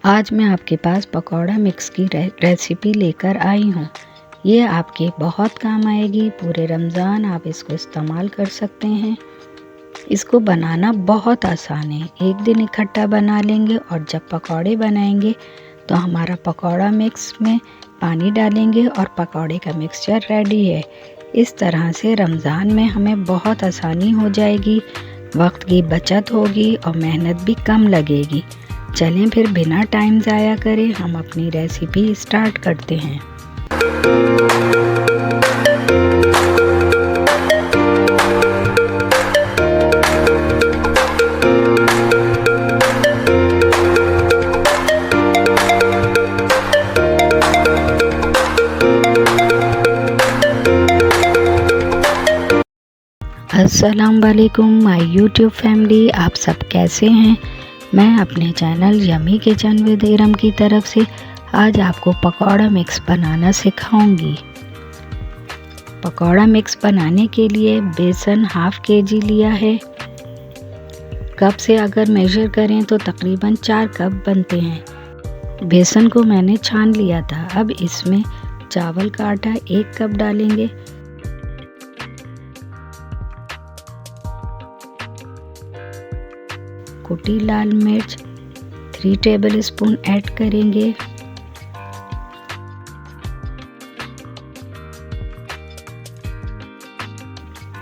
आज मैं आपके पास पकौड़ा मिक्स की रेसिपी लेकर आई हूँ। ये आपके बहुत काम आएगी। पूरे रमज़ान आप इसको इस्तेमाल कर सकते हैं। इसको बनाना बहुत आसान है। एक दिन इकट्ठा बना लेंगे और जब पकौड़े बनाएंगे तो हमारा पकौड़ा मिक्स में पानी डालेंगे और पकौड़े का मिक्सचर रेडी है। इस तरह से रमज़ान में हमें बहुत आसानी हो जाएगी, वक्त की बचत होगी और मेहनत भी कम लगेगी। चलें फिर बिना टाइम ज़ाया करे हम अपनी रेसिपी स्टार्ट करते हैं। अस्सलाम वालेकुम माय यूट्यूब फैमिली, आप सब कैसे हैं। मैं अपने channel yummy kitchen with Iram की तरफ से आज आपको पकौड़ा मिक्स बनाना सिखाऊंगी। पकौड़ा मिक्स बनाने के लिए बेसन हाफ केजी लिया है। कप से अगर मेजर करें तो तकरीबन 4 कप बनते हैं। बेसन को मैंने छान लिया था। अब इसमें चावल का आटा 1 कप डालेंगे। कुटी लाल मिर्च 3 टेबलस्पून ऐड करेंगे।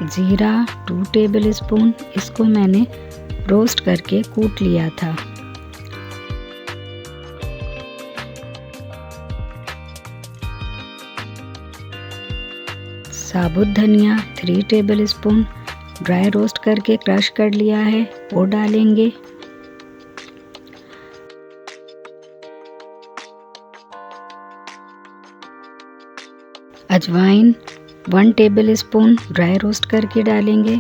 जीरा 2 टेबलस्पून, इसको मैंने रोस्ट करके कूट लिया था। साबुत धनिया 3 टेबलस्पून, ड्राई रोस्ट करके क्रश कर लिया है, वो डालेंगे। अजवाइन 1 टेबलस्पून ड्राई रोस्ट करके डालेंगे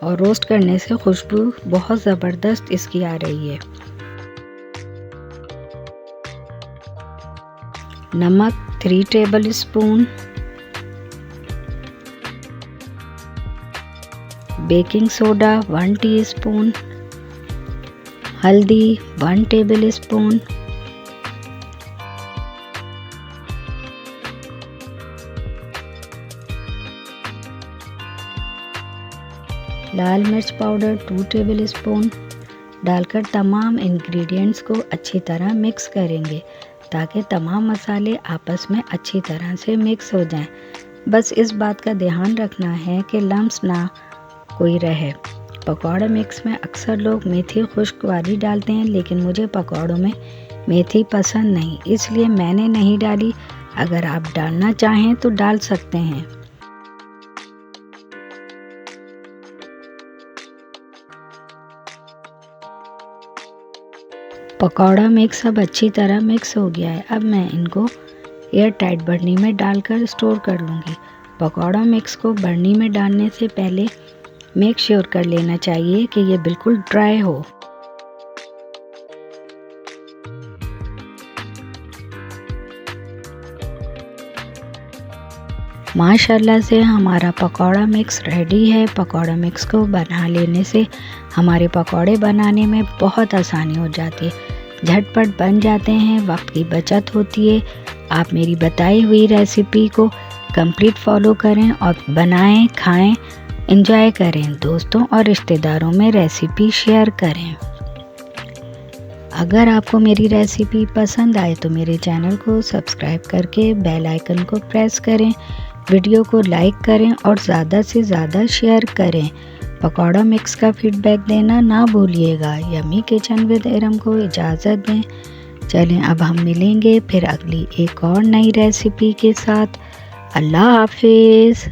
और रोस्ट करने से खुशबू बहुत ज़बरदस्त इसकी आ रही है। नमक 3 टेबलस्पून, बेकिंग सोडा 1 टीस्पून, हल्दी 1 टेबलस्पून, लाल मिर्च पाउडर 2 टेबलस्पून डालकर तमाम इंग्रेडिएंट्स को अच्छी तरह मिक्स करेंगे ताकि तमाम मसाले आपस में अच्छी तरह से मिक्स हो जाएं। बस इस बात का ध्यान रखना है कि लम्स ना कोई रहे। पकौड़ा मिक्स में अक्सर लोग मेथी खुश्क वाली डालते हैं, लेकिन मुझे पकौड़ों में मेथी पसंद नहीं, इसलिए मैंने नहीं डाली। अगर आप डालना चाहें तो डाल सकते हैं। पकौड़ा मिक्स अब अच्छी तरह मिक्स हो गया है। अब मैं इनको एयर टाइट बर्नी में डालकर स्टोर कर लूँगी। पकौड़ा मिक्स को बर्नी में डालने से पहले मेक श्योर कर लेना चाहिए कि ये बिल्कुल ड्राई हो। माशाल्लाह से हमारा पकौड़ा मिक्स रेडी है। पकौड़ा मिक्स को बना लेने से हमारे पकौड़े बनाने में बहुत आसानी हो जाती है, झटपट बन जाते हैं, वक्त की बचत होती है। आप मेरी बताई हुई रेसिपी को कंप्लीट फॉलो करें और बनाएं, खाएं, एंजॉय करें। दोस्तों और रिश्तेदारों में रेसिपी शेयर करें। अगर आपको मेरी रेसिपी पसंद आए तो मेरे चैनल को सब्सक्राइब करके बेल आइकन को प्रेस करें, वीडियो को लाइक करें और ज़्यादा से ज़्यादा शेयर करें। पकौड़ा मिक्स का फीडबैक देना ना भूलिएगा। यमी किचन विद इरम को इजाज़त दें। चलें अब हम मिलेंगे फिर अगली एक और नई रेसिपी के साथ। अल्लाह हाफिज़।